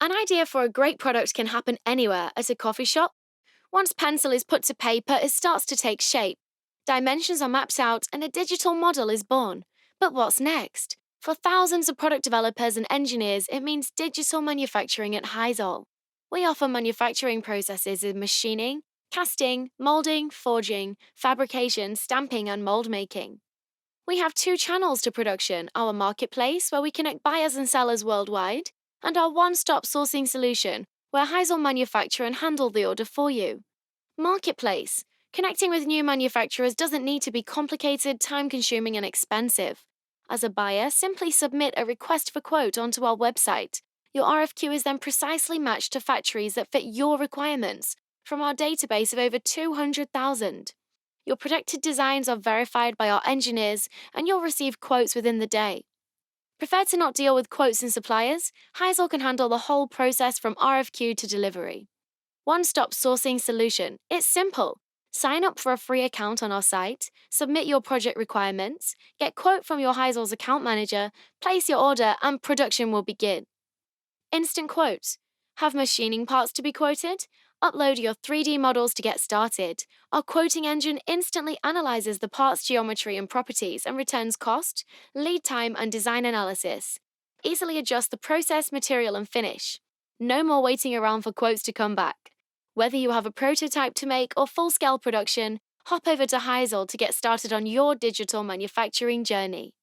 An idea for a great product can happen anywhere, at a coffee shop. Once pencil is put to paper, it starts to take shape. Dimensions are mapped out and a digital model is born. But what's next? For thousands of product developers and engineers, it means digital manufacturing at Haizol. We offer manufacturing processes in machining, casting, molding, forging, fabrication, stamping, and mold making. We have two channels to production: our marketplace, where we connect buyers and sellers worldwide, and our one stop sourcing solution, where Heisel manufacture and handle the order for you. Marketplace. Connecting with new manufacturers doesn't need to be complicated, time consuming, and expensive. As a buyer, simply submit a request for quote onto our website. Your RFQ is then precisely matched to factories that fit your requirements from our database of over 200,000. Your protected designs are verified by our engineers, and you'll receive quotes within the day. Prefer to not deal with quotes and suppliers? Heisel can handle the whole process from RFQ to delivery. One-stop sourcing solution. It's simple. Sign up for a free account on our site, submit your project requirements, get quote from your Heisel's account manager, place your order, and production will begin. Instant quote. Have machining parts to be quoted? Upload your 3D models to get started. Our quoting engine instantly analyzes the part's geometry and properties and returns cost, lead time, and design analysis. Easily adjust the process, material, and finish. No more waiting around for quotes to come back. Whether you have a prototype to make or full-scale production, hop over to Heizol to get started on your digital manufacturing journey.